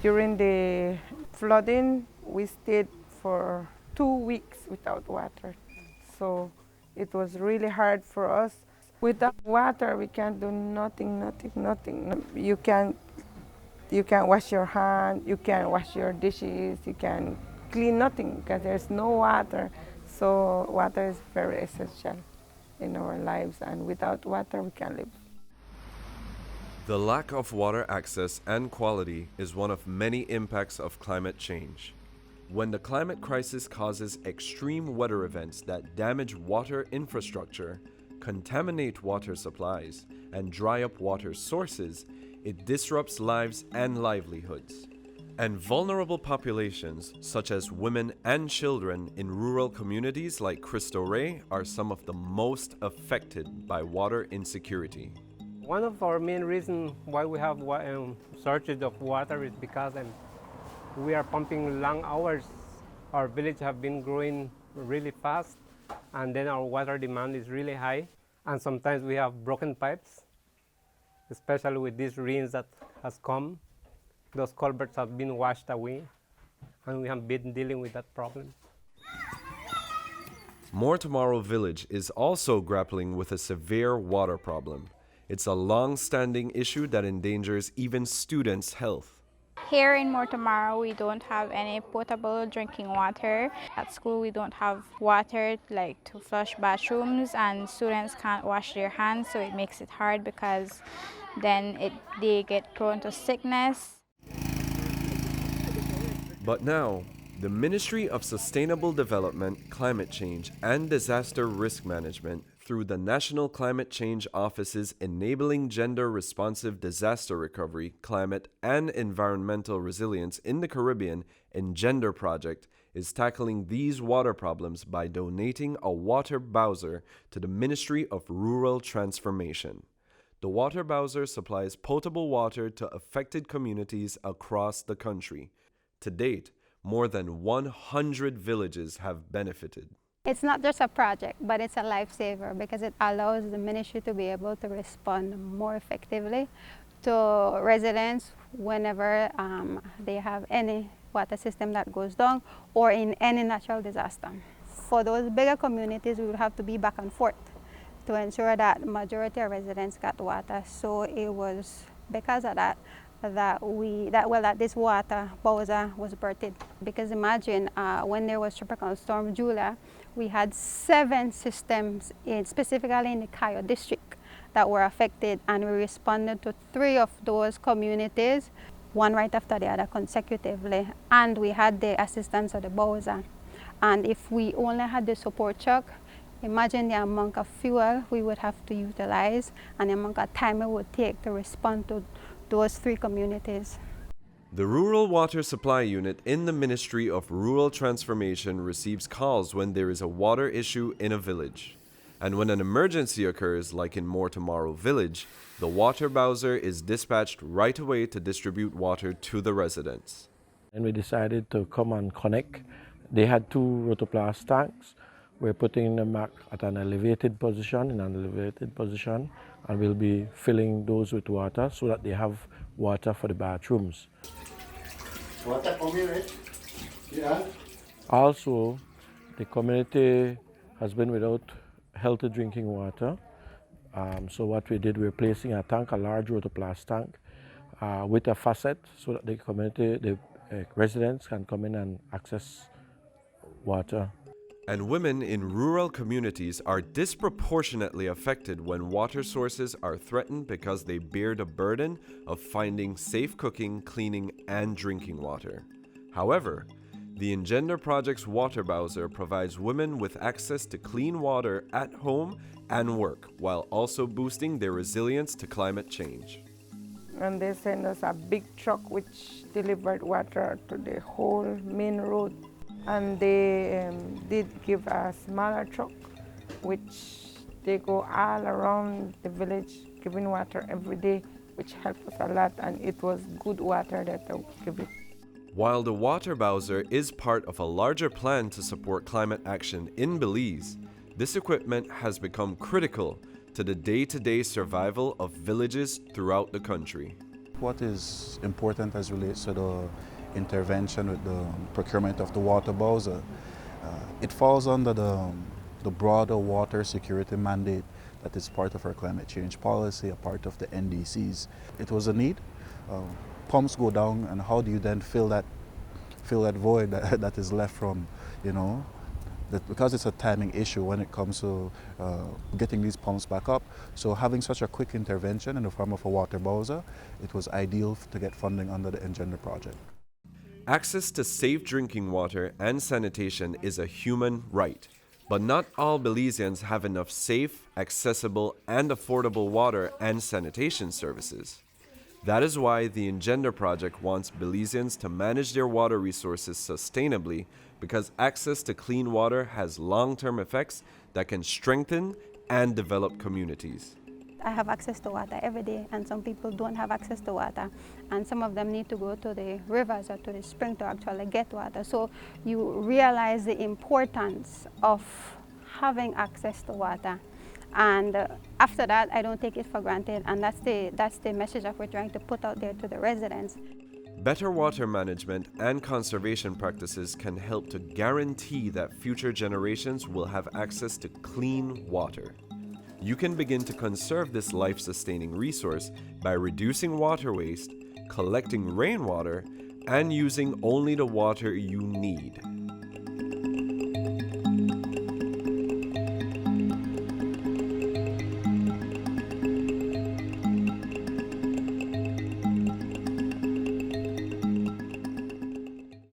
During the flooding, we stayed for 2 weeks without water. So it was really hard for us. Without water, we can't do nothing, nothing, nothing. You can't wash your hand, you can't wash your dishes, you can clean nothing because there's no water. So water is very essential in our lives, and without water, we can't live. The lack of water access and quality is one of many impacts of climate change. When the climate crisis causes extreme weather events that damage water infrastructure, contaminate water supplies, and dry up water sources, it disrupts lives and livelihoods. And vulnerable populations, such as women and children in rural communities like Cristo Rey, are some of the most affected by water insecurity. One of our main reasons why we have shortage of water is because we are pumping long hours. Our village have been growing really fast, and then our water demand is really high. And sometimes we have broken pipes, especially with these rains that has come. Those culverts have been washed away, and we have been dealing with that problem. More Tomorrow Village is also grappling with a severe water problem. It's a long-standing issue that endangers even students' health. Here in More Tomorrow, we don't have any potable drinking water. At school, we don't have water like to flush bathrooms, and students can't wash their hands, so it makes it hard because then they get prone to sickness. But now, the Ministry of Sustainable Development, Climate Change, and Disaster Risk Management, through the National Climate Change Office's Enabling Gender Responsive Disaster Recovery, Climate, and Environmental Resilience in the Caribbean EnGenDER project, is tackling these water problems by donating a water bowser to the Ministry of Rural Transformation. The water bowser supplies potable water to affected communities across the country. To date, more than 100 villages have benefited. It's not just a project, but it's a lifesaver because it allows the ministry to be able to respond more effectively to residents whenever they have any water system that goes down or in any natural disaster. For those bigger communities, we would have to be back and forth to ensure that the majority of residents got water. So it was because of that that this water bowser was birthed. Because imagine when there was Tropical Storm Julia, we had 7 systems specifically in the Cayo district that were affected, and we responded to 3 of those communities, one right after the other consecutively, and we had the assistance of the bowser. And if we only had the support truck, imagine the amount of fuel we would have to utilize and the amount of time it would take to respond to those 3 communities. The Rural Water Supply Unit in the Ministry of Rural Transformation receives calls when there is a water issue in a village. And when an emergency occurs, like in More Tomorrow Village, the water bowser is dispatched right away to distribute water to the residents. And we decided to come and connect. They had 2 rotoplas tanks. We're putting them back at an elevated position, and we'll be filling those with water so that they have water for the bathrooms. Water coming, right? Yeah. Also, the community has been without healthy drinking water. So what we did, we're placing a tank, a large rotoplas tank, with a faucet so that the community, the residents can come in and access water. And women in rural communities are disproportionately affected when water sources are threatened because they bear the burden of finding safe cooking, cleaning, and drinking water. However, the EnGenDER project's water bowser provides women with access to clean water at home and work, while also boosting their resilience to climate change. And they sent us a big truck which delivered water to the whole main road. And they did give a smaller truck, which they go all around the village giving water every day, which helped us a lot, and it was good water that they give it. While the water bowser is part of a larger plan to support climate action in Belize, this equipment has become critical to the day-to-day survival of villages throughout the country. What is important as relates to the intervention with the procurement of the water bowser, it falls under the broader water security mandate that is part of our climate change policy, a part of the NDCs. It was a need. Pumps go down, and how do you then fill that void that is left from, because it's a timing issue when it comes to getting these pumps back up. So having such a quick intervention in the form of a water bowser, it was ideal to get funding under the EnGenDER project. Access to safe drinking water and sanitation is a human right, but not all Belizeans have enough safe, accessible, and affordable water and sanitation services. That is why the EnGenDER project wants Belizeans to manage their water resources sustainably, because access to clean water has long-term effects that can strengthen and develop communities. I have access to water every day, and some people don't have access to water, and some of them need to go to the rivers or to the spring to actually get water. So you realize the importance of having access to water, and after that I don't take it for granted, and that's the message that we're trying to put out there to the residents. Better water management and conservation practices can help to guarantee that future generations will have access to clean water. You can begin to conserve this life-sustaining resource by reducing water waste, collecting rainwater, and using only the water you need.